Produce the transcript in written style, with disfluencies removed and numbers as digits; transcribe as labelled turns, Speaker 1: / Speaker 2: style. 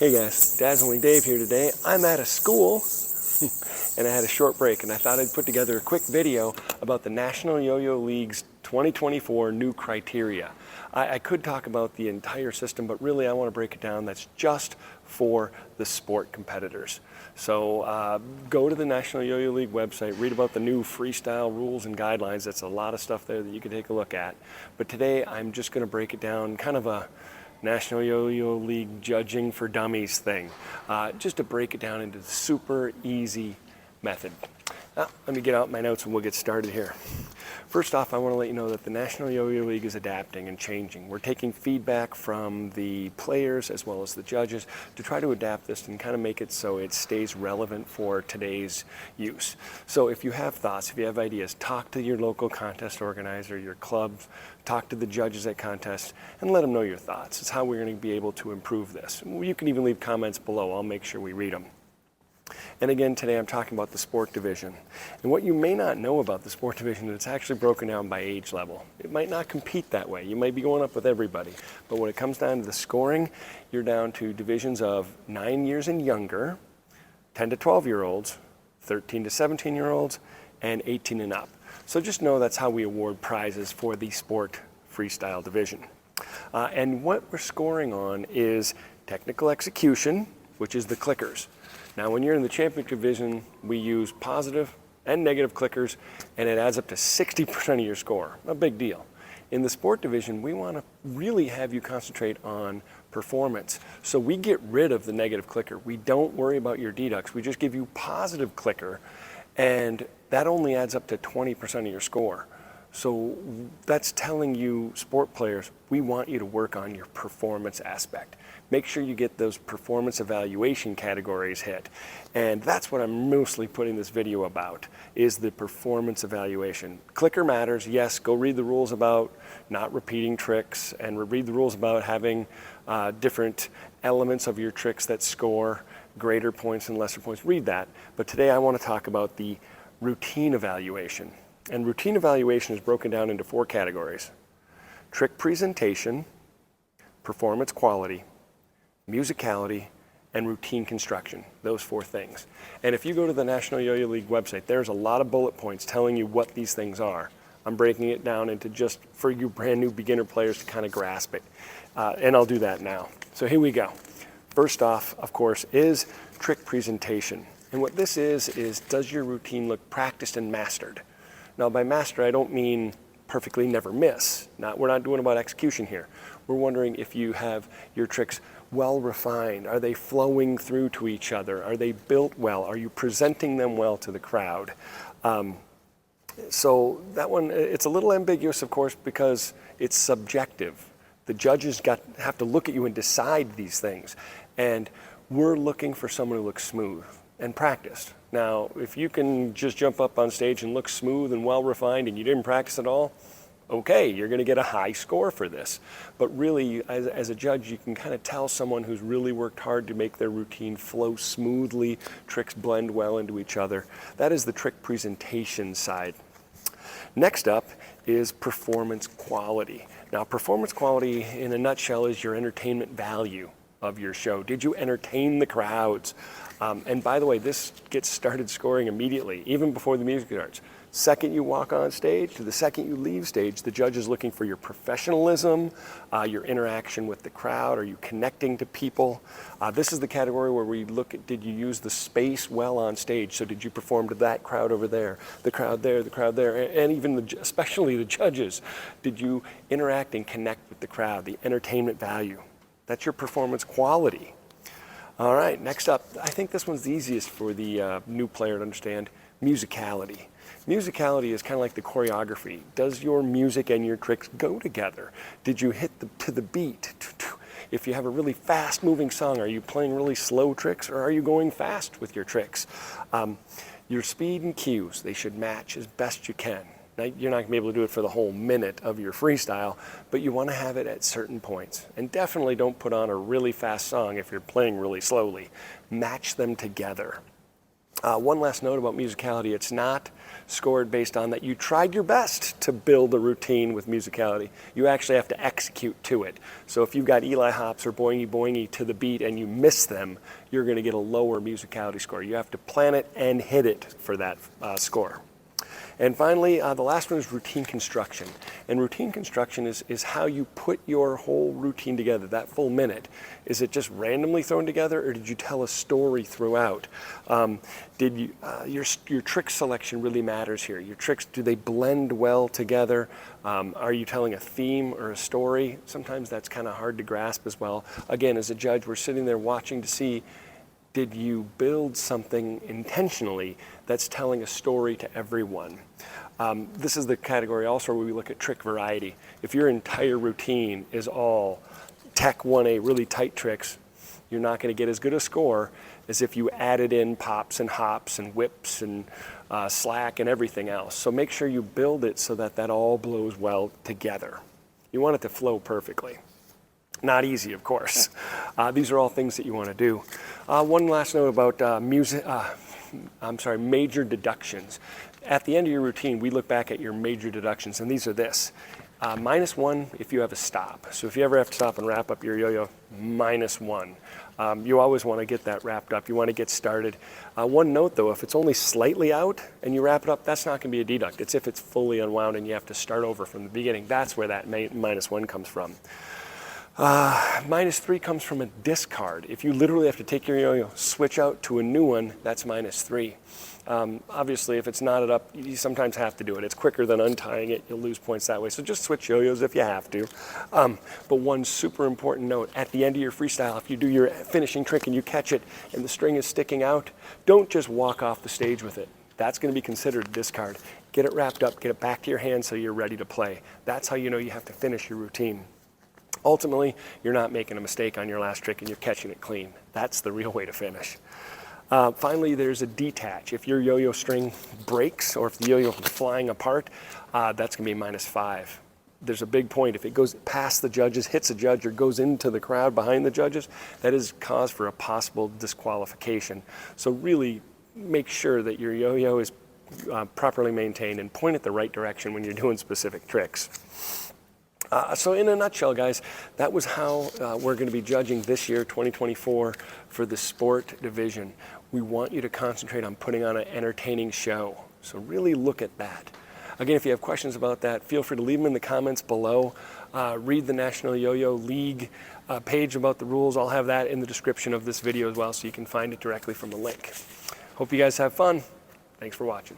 Speaker 1: Hey guys, Dazzling Dave here today. I'm at a school and I had a short break and I thought I'd put together a quick video about the National Yo-Yo League's 2024 new criteria. I could talk about the entire system, but really I want to break it down. That's just for the sport competitors. So go to the National Yo-Yo League website, read about the new freestyle rules and guidelines. That's a lot of stuff there that you can take a look at. But today I'm just going to break it down, kind of a National Yo-Yo League judging for dummies thing, just to break it down into the super easy method. Now, let me get out my notes and we'll get started here. First off, I want to let you know that the National Yo-Yo League is adapting and changing. We're taking feedback from the players as well as the judges to try to adapt this and kind of make it so it stays relevant for today's use. So if you have thoughts, if you have ideas, talk to your local contest organizer, your clubs, talk to the judges at contests, and let them know your thoughts. It's how we're going to be able to improve this. You can even leave comments below. I'll make sure we read them. And again, today I'm talking about the sport division. And what you may not know about the sport division is it's actually broken down by age level. It might not compete that way. You might be going up with everybody. But when it comes down to the scoring, you're down to divisions of 9 years and younger, 10 to 12-year-olds, 13 to 17-year-olds, and 18 and up. So just know that's how we award prizes for the sport freestyle division. And what we're scoring on is technical execution, which is the clickers. Now, when you're in the championship division, we use positive and negative clickers, and it adds up to 60% of your score. A big deal. In the sport division, we want to really have you concentrate on performance. So we get rid of the negative clicker. We don't worry about your deducts. We just give you positive clicker, and that only adds up to 20% of your score. So that's telling you, sport players, we want you to work on your performance aspect. Make sure you get those performance evaluation categories hit. And that's what I'm mostly putting this video about, is the performance evaluation. Clicker matters, yes, go read the rules about not repeating tricks and read the rules about having different elements of your tricks that score greater points and lesser points. Read that. But today I want to talk about the routine evaluation. And routine evaluation is broken down into 4 categories: trick presentation, performance quality, musicality, and routine construction. Those 4 things. And if you go to the National Yo-Yo League website, there's a lot of bullet points telling you what these things are. I'm breaking it down into just for you brand new beginner players to kind of grasp it. And I'll do that now. So here we go. First off, of course, is trick presentation. And what this is does your routine look practiced and mastered? Now, by master, I don't mean perfectly never miss. We're not doing about execution here. We're wondering if you have your tricks well refined. Are they flowing through to each other? Are they built well? Are you presenting them well to the crowd? So that one, it's a little ambiguous, of course, because it's subjective. The judges have to look at you and decide these things. And we're looking for someone who looks smooth and practiced. Now, if you can just jump up on stage and look smooth and well refined and you didn't practice at all, okay, you're going to get a high score for this. But really, as a judge, you can kind of tell someone who's really worked hard to make their routine flow smoothly, tricks blend well into each other. That is the trick presentation side. Next up is performance quality. Now, performance quality in a nutshell is your entertainment value of your show. Did you entertain the crowds? And by the way, this gets started scoring immediately, even before the music starts. Second you walk on stage to the second you leave stage, the judge is looking for your professionalism, your interaction with the crowd. Are you connecting to people? This is the category where we look at, did you use the space well on stage? So did you perform to that crowd over there, the crowd there, and even especially the judges? Did you interact and connect with the crowd, the entertainment value? That's your performance quality. All right, next up, I think this one's the easiest for the new player to understand, musicality. Musicality is kind of like the choreography. Does your music and your tricks go together? Did you hit to the beat? If you have a really fast moving song, are you playing really slow tricks or are you going fast with your tricks? Your speed and cues, they should match as best you can. Now, you're not going to be able to do it for the whole minute of your freestyle, but you want to have it at certain points. And definitely don't put on a really fast song if you're playing really slowly. Match them together. One last note about musicality, it's not scored based on that you tried your best to build a routine with musicality. You actually have to execute to it. So if you've got Eli hops or boingy boingy to the beat and you miss them, you're going to get a lower musicality score. You have to plan it and hit it for that score. And finally, the last one is routine construction. And routine construction is how you put your whole routine together, that full minute. Is it just randomly thrown together, or did you tell a story throughout? Your trick selection really matters here. Your tricks, do they blend well together? Are you telling a theme or a story? Sometimes that's kind of hard to grasp as well. Again, as a judge, we're sitting there watching to see, did you build something intentionally that's telling a story to everyone? This is the category also where we look at trick variety. If your entire routine is all Tech 1A, really tight tricks, you're not going to get as good a score as if you added in pops and hops and whips and slack and everything else. So make sure you build it so that that all blows well together. You want it to flow perfectly. Not easy, of course. These are all things that you want to do. One last note about major deductions. At the end of your routine, we look back at your major deductions, and these are this. -1 if you have a stop. So if you ever have to stop and wrap up your yo-yo, -1. You always want to get that wrapped up. You want to get started. One note though, if it's only slightly out and you wrap it up, that's not going to be a deduct. It's if it's fully unwound and you have to start over from the beginning. That's where that -1 comes from. -3 comes from a discard. If you literally have to take your yo-yo, switch out to a new one, that's -3. Obviously, if it's knotted up, you sometimes have to do it. It's quicker than untying it. You'll lose points that way. So just switch yo-yos if you have to. But one super important note, at the end of your freestyle, if you do your finishing trick and you catch it and the string is sticking out, don't just walk off the stage with it. That's going to be considered a discard. Get it wrapped up, get it back to your hand so you're ready to play. That's how you know you have to finish your routine. Ultimately, you're not making a mistake on your last trick and you're catching it clean. That's the real way to finish. Finally, there's a detach. If your yo-yo string breaks or if the yo-yo is flying apart, that's going to be -5. There's a big point. If it goes past the judges, hits a judge, or goes into the crowd behind the judges, that is cause for a possible disqualification. So really make sure that your yo-yo is properly maintained and point it the right direction when you're doing specific tricks. So in a nutshell, guys, that was how we're going to be judging this year, 2024, for the sport division. We want you to concentrate on putting on an entertaining show. So really look at that. Again, if you have questions about that, feel free to leave them in the comments below. Read the National Yo-Yo League page about the rules. I'll have that in the description of this video as well, so you can find it directly from a link. Hope you guys have fun. Thanks for watching.